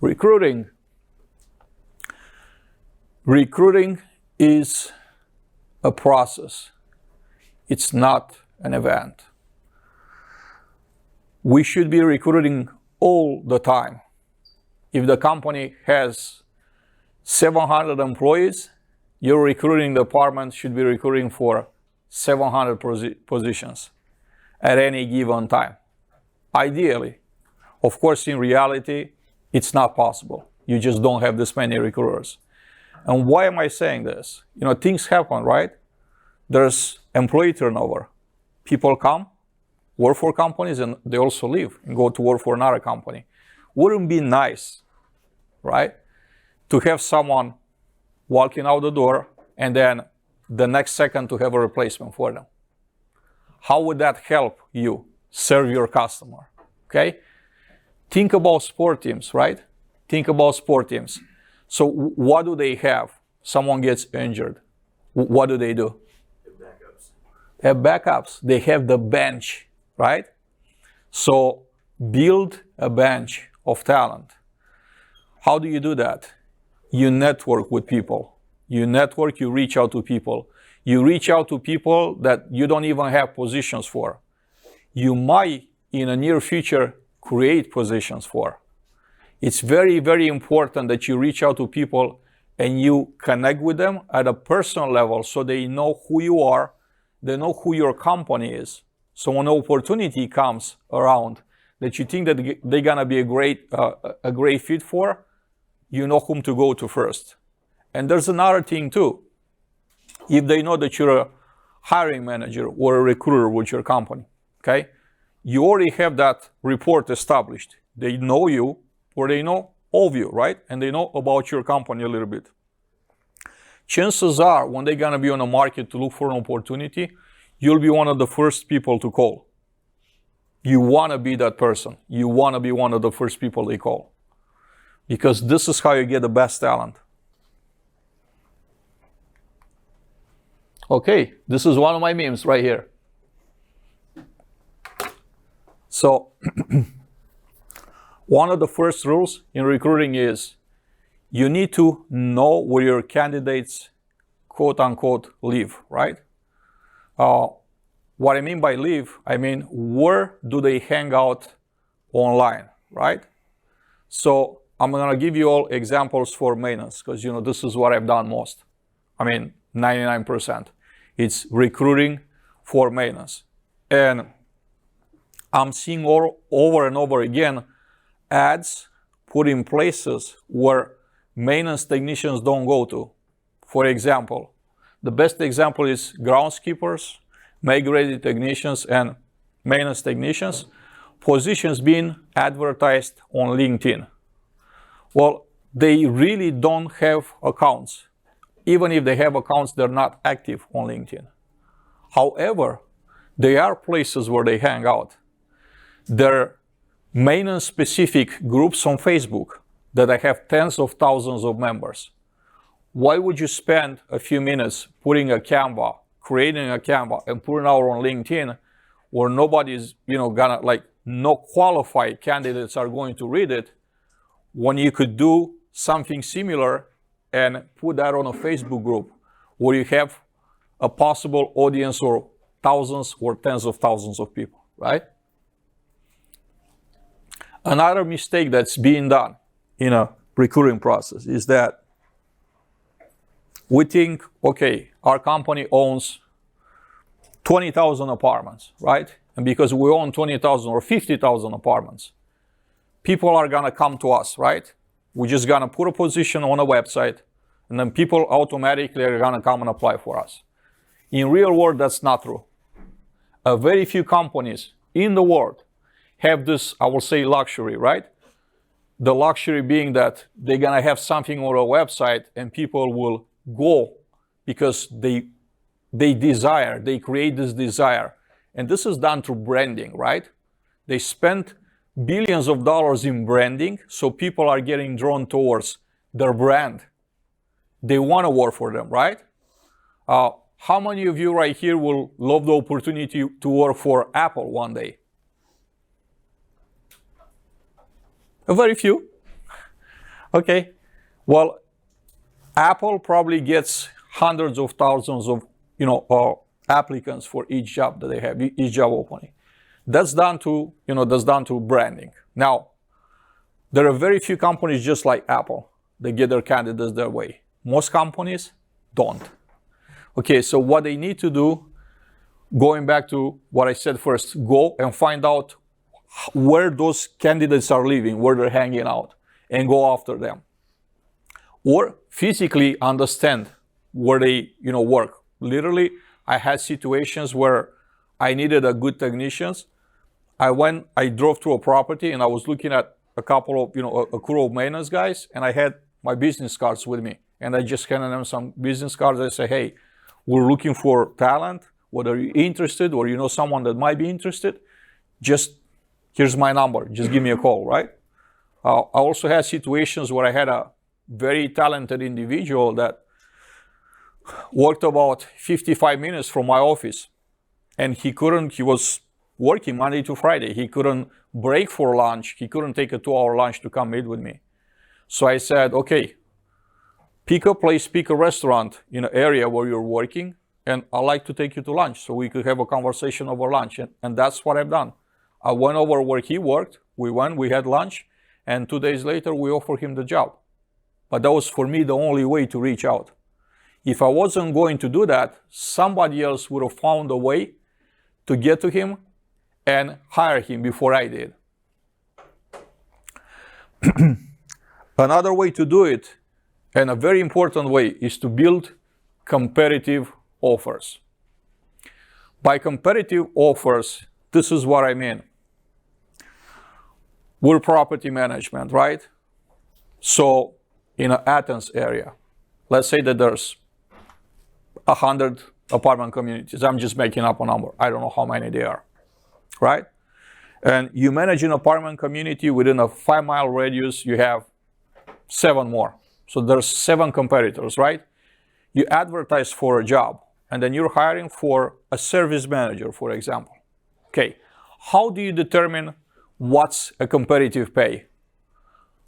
Recruiting. Recruiting is a process. It's not an event. We should be recruiting all the time. If the company has 700 employees, your recruiting department should be recruiting for 700 positions at any given time. Ideally. Of course, in reality, it's not possible. You just don't have this many recruiters. And why am I saying this? You know, things happen, right? There's employee turnover. People come, work for companies, and they also leave and go to work for another company. Wouldn't it be nice, right, to have someone walking out the door and then the next second to have a replacement for them? How would that help you serve your customer? Okay? Think about sport teams, right? Think about sport teams. So what do they have? Someone gets injured. What do? They have backups. They have backups. They have the bench, right? So build a bench of talent. How do you do that? You network with people. You network, you reach out to people. You reach out to people that you don't even have positions for. You might, in the near future, create positions for. It's very, very important that you reach out to people and you connect with them at a personal level so they know who you are, they know who your company is. So when an opportunity comes around that you think that they're gonna be a great fit for, you know whom to go to first. And there's another thing too. If they know that you're a hiring manager or a recruiter with your company, okay? You already have that report established. They know you, or they know of you, right? And they know about your company a little bit. Chances are, when they're gonna be on the market to look for an opportunity, you'll be one of the first people to call. You wanna be that person. You wanna be one of the first people they call. Because this is how you get the best talent. Okay, this is one of my memes right here. So, one of the first rules in recruiting is you need to know where your candidates, quote unquote, live, right? What I mean by live, I mean where do they hang out online, right? So I'm gonna give you all examples for maintenance because, you know, this is what I've done most. I mean, 99%. It's recruiting for maintenance. And I'm seeing over and over again ads put in places where maintenance technicians don't go to. For example, the best example is groundskeepers, make-ready technicians, and maintenance technicians, positions being advertised on LinkedIn. Well, they really don't have accounts. Even if they have accounts, they're not active on LinkedIn. However, there are places where they hang out. There are maintenance-specific groups on Facebook that have tens of thousands of members. Why would you spend a few minutes putting a Canva, creating a Canva, and putting it out on LinkedIn where nobody's, gonna, no qualified candidates are going to read it, when you could do something similar and put that on a Facebook group where you have a possible audience or thousands or tens of thousands of people, right? Another mistake that's being done in a recruiting process is that we think, okay, our company owns 20,000 apartments, right? And because we own 20,000 or 50,000 apartments, people are gonna come to us, right? We're just gonna put a position on a website and then people automatically are gonna come and apply for us. In real world, that's not true. A very few companies in the world have this, I will say, luxury, right? The luxury being that they're gonna have something on a website and people will go because they desire, they create this desire. And this is done through branding, right? They spend billions of dollars in branding, so people are getting drawn towards their brand. They wanna work for them, right? How many of you right here will love the opportunity to work for Apple one day? Very few. Okay, well, Apple probably gets hundreds of thousands of applicants for each job that they have, each job opening. That's down to branding. Now, there are very few companies just like Apple that get their candidates their way. Most companies don't. Okay, so what they need to do, going back to what I said first, go and find out where those candidates are living, where they're hanging out, and go after them. Or physically understand where they work. Literally, I had situations where I needed a good technicians. I drove to a property and I was looking at a couple of, a crew of maintenance guys, and I had my business cards with me. And I just handed them some business cards. I say, hey, we're looking for talent. Whether you're interested or you know someone that might be interested, just here's my number. Just give me a call, right? I also had situations where I had a very talented individual that worked about 55 minutes from my office, and he was working Monday to Friday. He couldn't break for lunch. He couldn't take a 2-hour lunch to come meet with me. So I said, okay, pick a place, pick a restaurant in an area where you're working, and I'd like to take you to lunch so we could have a conversation over lunch. And that's what I've done. I went over where he worked. We had lunch, and 2 days later, we offered him the job. But that was, for me, the only way to reach out. If I wasn't going to do that, somebody else would have found a way to get to him and hire him before I did. Another way to do it, and a very important way, is to build competitive offers. By competitive offers, this is what I mean. We're property management, right? So in an Athens area, let's say that there's 100 apartment communities. I'm just making up a number. I don't know how many there are, right? And you manage an apartment community within a 5-mile radius, you have 7 more. So there's 7 competitors, right? You advertise for a job, and then you're hiring for a service manager, for example. Okay, how do you determine what's a competitive pay?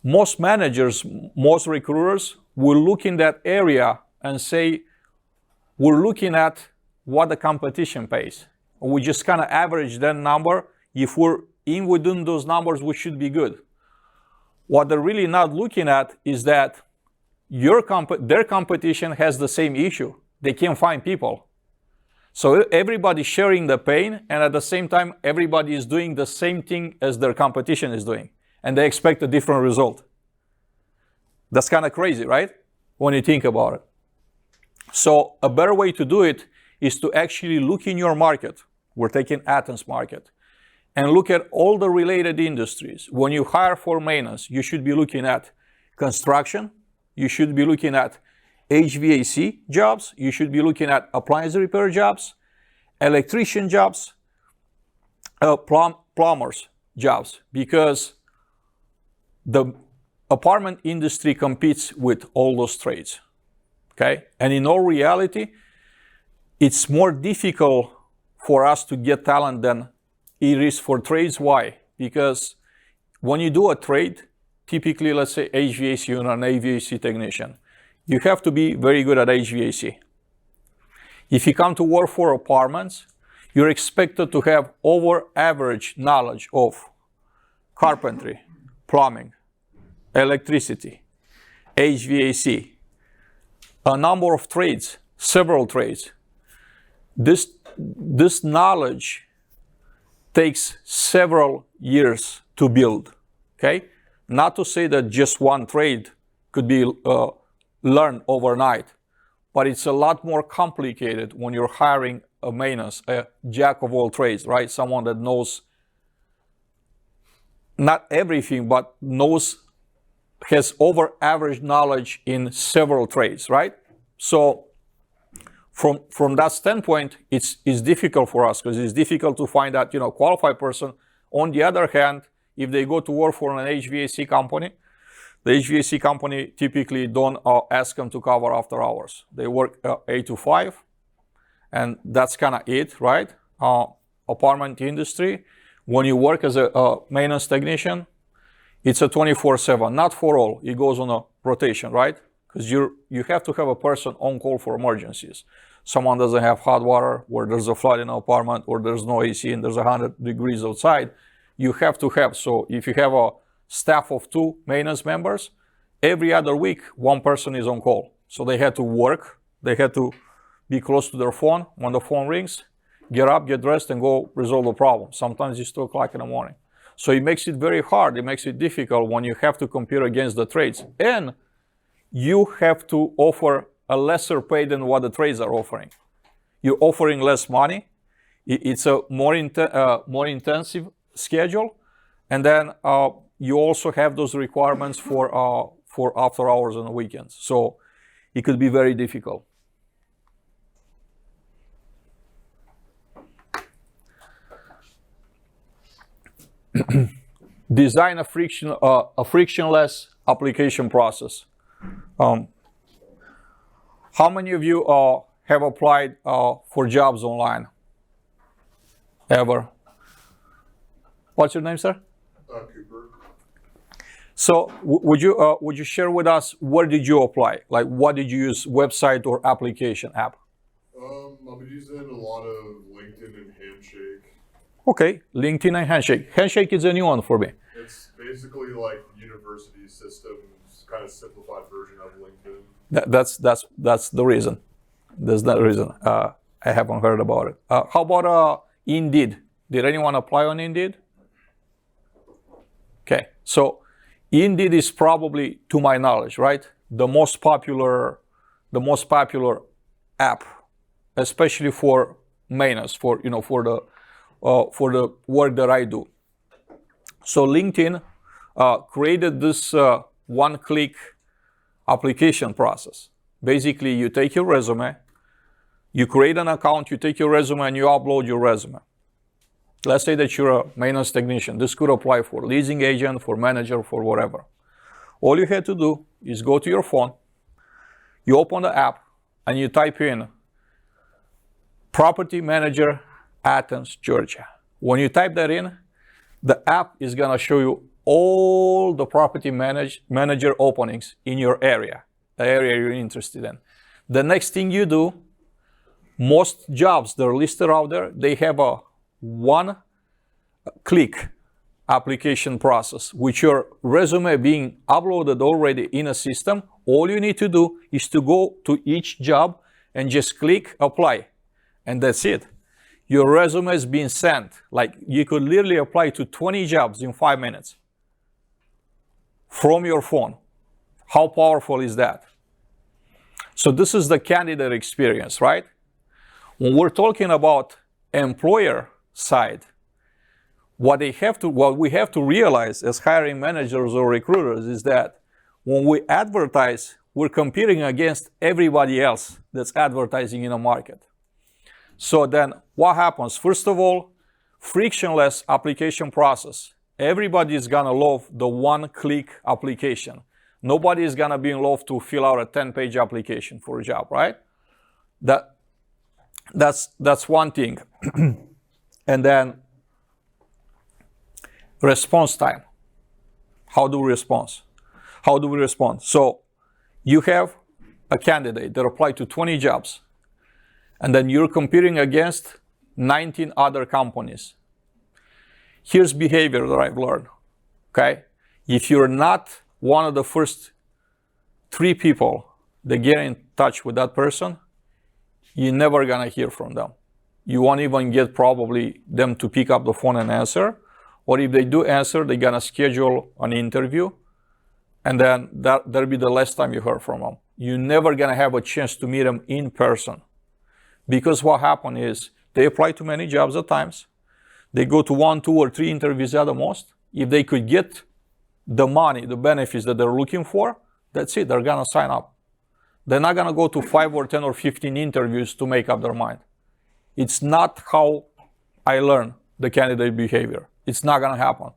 Most managers, most recruiters will look in that area and say, we're looking at what the competition pays. We just kind of average that number. If we're in within those numbers, we should be good. What they're really not looking at is that their competition has the same issue. They can't find people. So everybody's sharing the pain, and at the same time, everybody is doing the same thing as their competition is doing. And they expect a different result. That's kind of crazy, right? When you think about it. So a better way to do it is to actually look in your market. We're taking Athens market. And look at all the related industries. When you hire for maintenance, you should be looking at construction. You should be looking at HVAC jobs. You should be looking at appliance repair jobs, electrician jobs, plumbers jobs, because the apartment industry competes with all those trades. Okay? And in all reality, it's more difficult for us to get talent than it is for trades. Why? Because when you do a trade, typically, let's say HVAC, you're an HVAC technician. You have to be very good at HVAC. If you come to work for apartments, you're expected to have over average knowledge of carpentry, plumbing, electricity, HVAC, a number of trades, several trades. This knowledge takes several years to build, okay? Not to say that just one trade could be learned overnight, but it's a lot more complicated when you're hiring a maintenance, a jack of all trades, right? Someone that knows not everything, but has over average knowledge in several trades, right? So from that standpoint, it's difficult for us, because it's difficult to find that qualified person. On the other hand, if they go to work for an HVAC company, the HVAC company typically don't ask them to cover after hours. They work 8 to 5, and that's kind of it, right? Apartment industry, when you work as a maintenance technician, it's a 24/7, not for all. It goes on a rotation, right? Because you have to have a person on call for emergencies. Someone doesn't have hot water, or there's a flood in an apartment, or there's no AC and there's 100 degrees outside. You have to have, so if you have a staff of 2 maintenance members, every other week, one person is on call. So they had to work, they had to be close to their phone. When the phone rings, get up, get dressed, and go resolve the problem. Sometimes it's 2 o'clock in the morning. So it makes it very hard, it makes it difficult when you have to compete against the trades. And you have to offer a lesser pay than what the trades are offering. You're offering less money. It's a more intensive schedule. And then you also have those requirements for after hours on the weekends. So it could be very difficult. Design a frictionless application process. How many of you have applied for jobs online? Ever? What's your name, sir? Cooper. So would you share with us where did you apply? Like what did you use, website or application app? I've been using a lot of LinkedIn and Handshake. Okay, LinkedIn and Handshake. Handshake is a new one for me. It's basically like university systems, kind of simplified version of LinkedIn. That's the reason. That's the reason. I haven't heard about it. How about Indeed? Did anyone apply on Indeed? Okay, so Indeed is probably, to my knowledge, right, the most popular app, especially for maintenance, for the work that I do. So LinkedIn created this one-click application process. Basically, you take your resume, you create an account, you take your resume and you upload your resume. Let's say that you're a maintenance technician. This could apply for leasing agent, for manager, for whatever. All you had to do is go to your phone, you open the app, and you type in property manager, Athens, Georgia. When you type that in, the app is going to show you all the property manager openings in your area, the area you're interested in. The next thing you do, most jobs that are listed out there, they have a one-click application process, with your resume being uploaded already in a system. All you need to do is to go to each job and just click apply, and that's it. Your resume is being sent. Like, you could literally apply to 20 jobs in 5 minutes from your phone. How powerful is that? So this is the candidate experience, right? When we're talking about employer side, what we have to realize as hiring managers or recruiters is that when we advertise, we're competing against everybody else that's advertising in a market. So then what happens? First of all, frictionless application process. Everybody is gonna love the one-click application. Nobody is gonna be in love to fill out a 10-page application for a job, right? That's one thing. And then response time. How do we respond? So you have a candidate that applied to 20 jobs, and then you're competing against 19 other companies. Here's behavior that I've learned, okay? If you're not one of the first 3 people that get in touch with that person, you're never gonna hear from them. You won't even get probably them to pick up the phone and answer. Or if they do answer, they're gonna schedule an interview, and then that'll be the last time you heard from them. You're never gonna have a chance to meet them in person. Because what happened is, they apply to many jobs at times. They go to 1, 2, or 3 interviews at the most. If they could get the money, the benefits that they're looking for, that's it, they're gonna sign up. They're not gonna go to 5 or 10 or 15 interviews to make up their mind. It's not how I learn the candidate behavior. It's not gonna happen.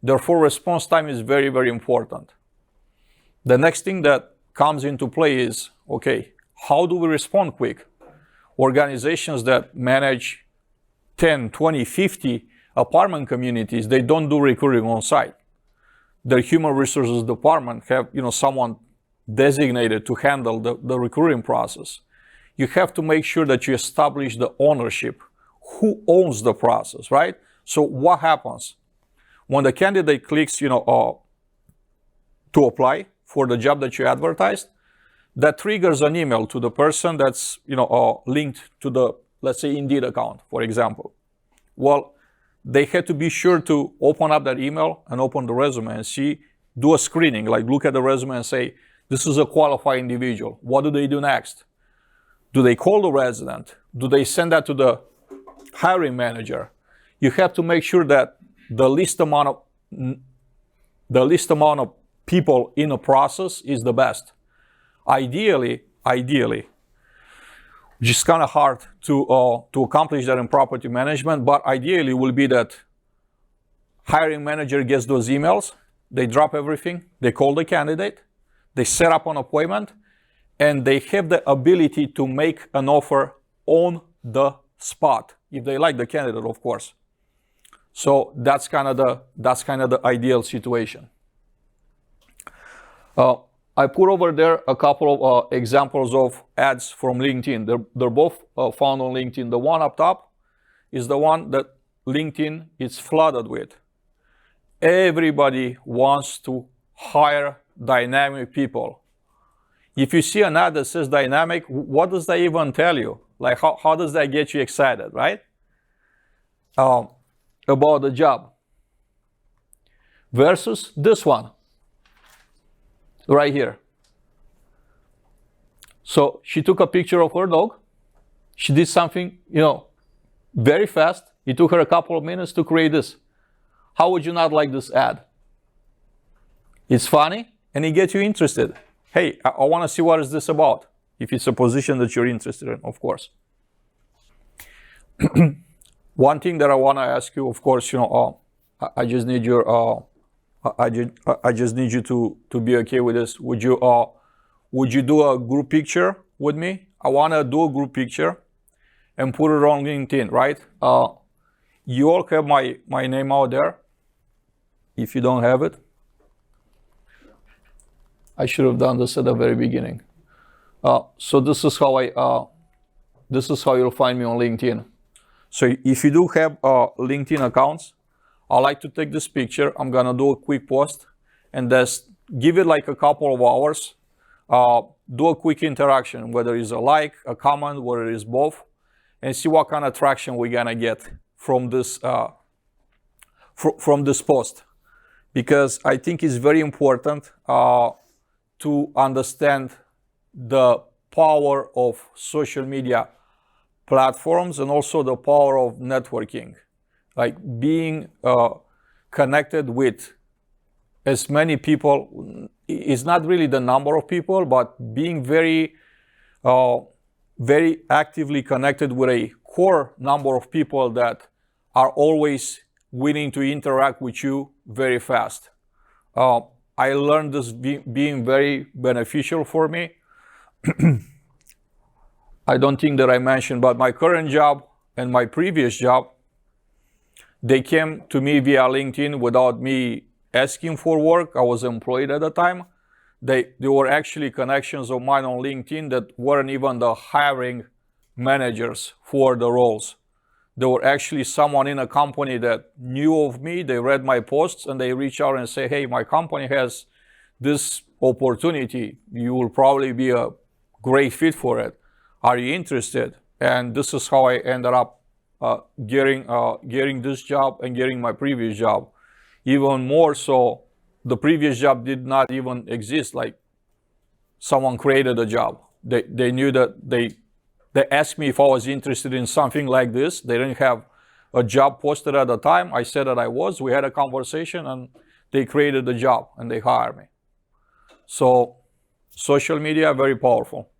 Therefore, response time is very, very important. The next thing that comes into play is, okay, how do we respond quick? Organizations that manage 10, 20, 50 apartment communities, they don't do recruiting on site. their human resources department have, someone designated to handle the recruiting process. You have to make sure that you establish the ownership. Who owns the process, right? So what happens? When the candidate clicks, to apply for the job that you advertised, that triggers an email to the person that's, linked to the, let's say, Indeed account, for example. Well, they had to be sure to open up that email and open the resume and do a screening, like look at the resume and say, this is a qualified individual. What do they do next? Do they call the resident? Do they send that to the hiring manager? You have to make sure that the least amount of people in a process is the best. Ideally, which is kind of hard to accomplish that in property management, but ideally will be that hiring manager gets those emails, they drop everything, they call the candidate, they set up an appointment, and they have the ability to make an offer on the spot, if they like the candidate, of course. So that's kind of the ideal situation. I put over there a couple of examples of ads from LinkedIn. They're both found on LinkedIn. The one up top is the one that LinkedIn is flooded with. Everybody wants to hire dynamic people. If you see an ad that says dynamic, what does that even tell you? Like, how does that get you excited, right? About the job. Versus this one, right here. So she took a picture of her dog. She did something, very fast. It took her a couple of minutes to create this. How would you not like this ad? It's funny and it gets you interested. Hey, I want to see what is this about. If it's a position that you're interested in, of course. One thing that I want to ask you, of course, I just need your, I just need you to be okay with this. Would you do a group picture with me? I want to do a group picture and put it on LinkedIn, right? You all have my name out there. If you don't have it, I should have done this at the very beginning. So this is how you'll find me on LinkedIn. So if you do have LinkedIn accounts, I like to take this picture. I'm gonna do a quick post and just give it like a couple of hours. Do a quick interaction, whether it's a like, a comment, whether it's both, and see what kind of traction we're gonna get from this from this post. Because I think it's very important to understand the power of social media platforms and also the power of networking. Like being connected with as many people is not really the number of people, but being very actively connected with a core number of people that are always willing to interact with you very fast. I learned this being very beneficial for me. I don't think that I mentioned, but my current job and my previous job, they came to me via LinkedIn without me asking for work. I was employed at the time. They were actually connections of mine on LinkedIn that weren't even the hiring managers for the roles. There were actually someone in a company that knew of me. They read my posts and they reach out and say, hey, my company has this opportunity. You will probably be a great fit for it. Are you interested? And this is how I ended up getting this job and getting my previous job. Even more so, the previous job did not even exist. Like someone created a job. They knew that they asked me if I was interested in something like this. They didn't have a job posted at the time. I said that I was. We had a conversation and they created the job and they hired me. So social media, very powerful.